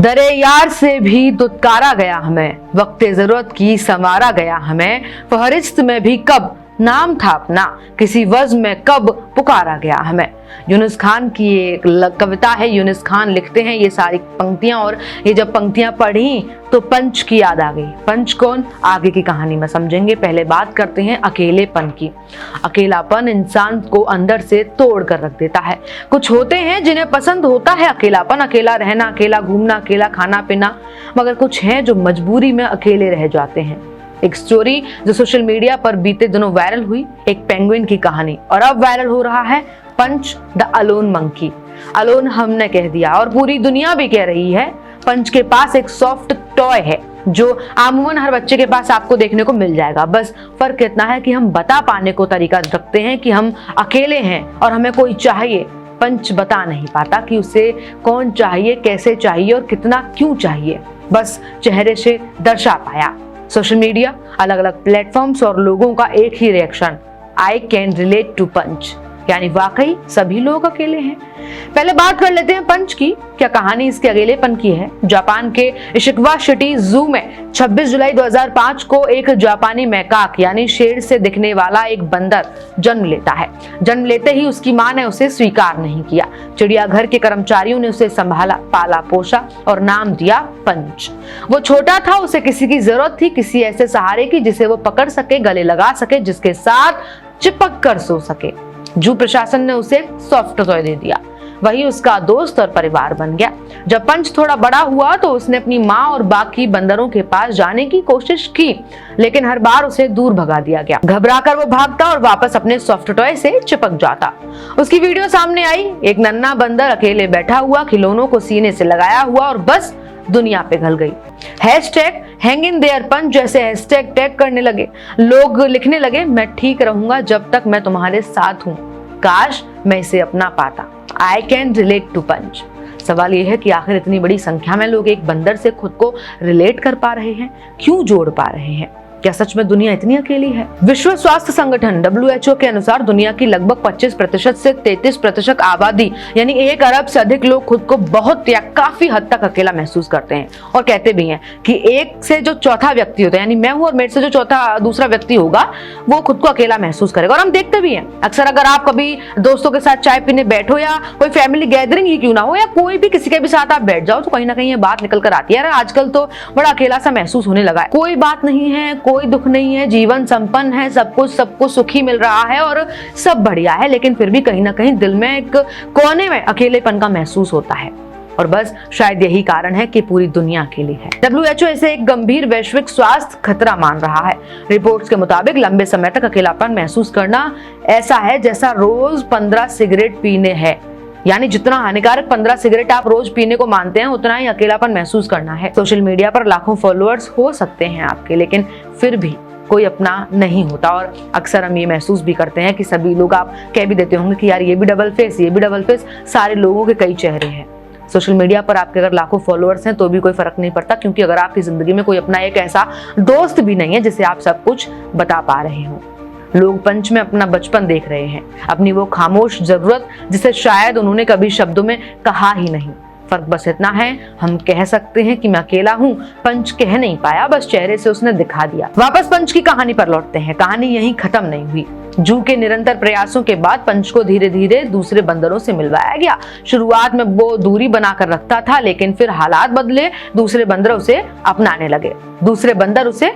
दरे यार से भी दुत्कारा गया हमें, वक्ते जरूरत की संवारा गया हमें, फहरिस्त में भी कब नाम था अपना, किसी वज़्न में कब पुकारा गया हमें। यूनुस खान की एक कविता है। यूनुस खान लिखते हैं ये सारी पंक्तियां, और ये जब पंक्तियां पढ़ी तो पंच की याद आ गई। पंच कौन, आगे की कहानी में समझेंगे। पहले बात करते हैं अकेलेपन की। अकेलापन इंसान को अंदर से तोड़ कर रख देता है। कुछ होते हैं जिन्हें पसंद होता है अकेलापन, अकेला रहना, अकेला घूमना, अकेला खाना पीना, मगर कुछ हैं जो मजबूरी में अकेले रह जाते हैं। एक स्टोरी जो सोशल मीडिया पर बीते दिनों वायरल हुई, एक पेंगुइन की कहानी, और अब वायरल हो रहा है पंच द अलोन मंकी। अलोन हमने कह दिया और पूरी दुनिया भी कह रही है। पंच के पास एक सॉफ्ट टॉय है जो आमूमन हर बच्चे के पास आपको देखने को मिल जाएगा। बस फर्क इतना है कि हम बता पाने को तरीका रखते हैं कि हम अकेले हैं और हमें कोई चाहिए। पंच बता नहीं पाता कि उसे कौन चाहिए, कैसे चाहिए और कितना क्यों चाहिए, बस चेहरे से दर्शा पाया। सोशल मीडिया, अलग अलग प्लेटफॉर्म्स और लोगों का एक ही reaction, I can relate to Punch, यानी वाकई सभी लोग अकेले हैं। पहले बात कर लेते हैं पंच की। क्या कहानी इसके अकेलेपन की है। जापान के इशिकावा सिटी जू में 26 जुलाई 2005 को एक जापानी मैकाक यानी शेर से दिखने वाला एक बंदर जन्म लेता है। जन्म लेते ही उसकी मां ने उसे स्वीकार नहीं किया। चिड़ियाघर के कर्मचारियों ने उसे संभाला, पाला पोसा और नाम दिया पंच। वो छोटा था, उसे किसी की जरूरत थी, किसी ऐसे सहारे की जिसे वो पकड़ सके, गले लगा सके, जिसके साथ चिपक कर सो सके। जू प्रशासन ने उसे सॉफ्ट टॉय दे दिया, वही उसका दोस्त और परिवार बन गया। जब पंच थोड़ा बड़ा हुआ तो उसने अपनी माँ और बाकी बंदरों के पास जाने की कोशिश की, लेकिन हर बार उसे दूर भगा दिया गया। घबराकर वो भागता और वापस अपने सॉफ्ट टॉय से चिपक जाता। उसकी वीडियो सामने आई, एक नन्हा बंदर अकेले बैठा हुआ, खिलौनों को सीने से लगाया हुआ और बस दुनिया पिघल गई। हैशटैग हैंग इन देयर पंच जैसे हैशटैग टैग करने लगे। लोग लिखने लगे, मैं ठीक रहूंगा जब तक मैं तुम्हारे साथ हूँ, काश मैं इसे अपना पाता। आई कैन रिलेट टू पंच। सवाल यह है कि आखिर इतनी बड़ी संख्या में लोग एक बंदर से खुद को रिलेट कर पा रहे हैं, क्यों जोड़ पा रहे हैं? क्या सच में दुनिया इतनी अकेली है? विश्व स्वास्थ्य संगठन WHO के अनुसार दुनिया की लगभग 25% से 33% आबादी यानी 1 अरब से अधिक लोग खुद को बहुत या काफी हद तक अकेला महसूस करते हैं, और कहते भी हैं कि एक से जो चौथा व्यक्ति होता है, यानी मैं हूं और मेरे से जो दूसरा व्यक्ति होगा वो खुद को अकेला महसूस करेगा। और हम देखते भी हैं अक्सर, अगर आप कभी दोस्तों के साथ चाय पीने बैठो या कोई फैमिली गैदरिंग ही क्यों ना हो, या कोई भी किसी के भी साथ आप बैठ जाओ, तो कहीं ना कहीं ये बात निकल कर आती है, यार आजकल तो बड़ा अकेला सा महसूस होने लगा है, कोई बात नहीं है, कोई दुख नहीं है, जीवन संपन्न है, सब कुछ सुखी मिल रहा है और सब बढ़िया है, लेकिन फिर भी कहीं ना कहीं दिल में एक कोने में अकेलेपन का महसूस होता है। और बस शायद यही कारण है कि पूरी दुनिया अकेली है। WHO इसे एक गंभीर वैश्विक स्वास्थ्य खतरा मान रहा है। रिपोर्ट्स के मुताबिक लंबे समय तक अकेलापन महसूस करना ऐसा है जैसा रोज 15 सिगरेट पीने है, यानी जितना हानिकारक 15 सिगरेट आप रोज पीने को मानते हैं, उतना ही अकेलापन महसूस करना है। सोशल मीडिया पर लाखों फॉलोअर्स हो सकते हैं आपके, लेकिन फिर भी कोई अपना नहीं होता। और अक्सर हम ये महसूस भी करते हैं कि सभी लोग, आप कह भी देते होंगे कि यार ये भी डबल फेस, ये भी डबल फेस, सारे लोगों के कई चेहरे हैं। सोशल मीडिया पर आपके अगर लाखों फॉलोअर्स हैं तो भी कोई फर्क नहीं पड़ता, क्योंकि अगर आपकी जिंदगी में कोई अपना एक ऐसा दोस्त भी नहीं है जिसे आप सब कुछ बता पा रहे हो। लोग पंच में अपना बचपन देख रहे हैं, अपनी वो खामोश जरूरत जिसे शायद उन्होंने कभी शब्दों में कहा ही नहीं। फर्क बस इतना है, हम कह सकते हैं कि मैं अकेला हूँ, पंच कह नहीं पाया, बस चेहरे से उसने दिखा दिया। वापस पंच की कहानी पर लौटते हैं। कहानी यहीं खत्म नहीं हुई। जू के निरंतर प्रयासों के बाद पंच को धीरे धीरे दूसरे बंदरों से मिलवाया गया। शुरुआत में वो दूरी बनाकर रखता था, लेकिन फिर हालात बदले, दूसरे बंदर उसे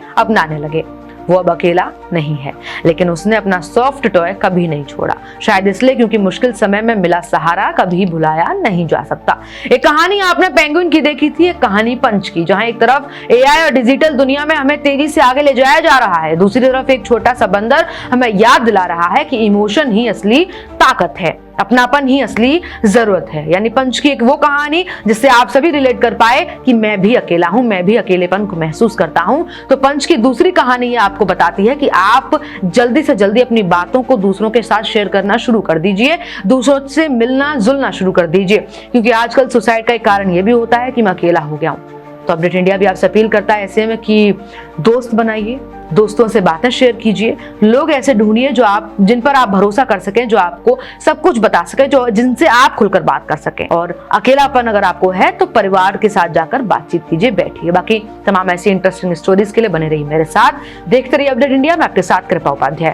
अपनाने लगे। वो अब अकेला नहीं है, लेकिन उसने अपना सॉफ्ट टॉय कभी नहीं छोड़ा। शायद इसलिए क्योंकि मुश्किल समय में मिला सहारा कभी भुलाया नहीं जा सकता। एक कहानी आपने पेंगुइन की देखी थी, एक कहानी पंच की, जहां एक तरफ AI और डिजिटल दुनिया में हमें तेजी से आगे ले जाया जा रहा है, दूसरी तरफ एक छोटा सा बंदर हमें याद दिला रहा है कि इमोशन ही असली ताकत है, अपनापन ही असली जरूरत है। यानी पंच की एक वो कहानी जिससे आप सभी रिलेट कर पाए कि मैं भी अकेला हूं, मैं भी अकेलेपन को महसूस करता हूं। तो पंच की दूसरी कहानी ये आपको बताती है कि आप जल्दी से जल्दी अपनी बातों को दूसरों के साथ शेयर करना शुरू कर दीजिए, दूसरों से मिलना जुलना शुरू कर दीजिए, क्योंकि आजकल सुसाइड का एक कारण ये भी होता है कि मैं अकेला हो गया हूं। तो अपडेट इंडिया भी आपसे अपील करता है ऐसे में कि दोस्त बनाइए, दोस्तों से बातें शेयर कीजिए, लोग ऐसे ढूंढिए जिन पर आप भरोसा कर सकें, जो आपको सब कुछ बता सके, जो जिनसे आप खुलकर बात कर सकें। और अकेलापन अगर आपको है तो परिवार के साथ जाकर बातचीत कीजिए, बैठिए। बाकी तमाम ऐसी इंटरेस्टिंग स्टोरीज के लिए बने रहिए मेरे साथ, देखते रहिए अपडेट इंडिया में आपके साथ कृपा उपाध्याय।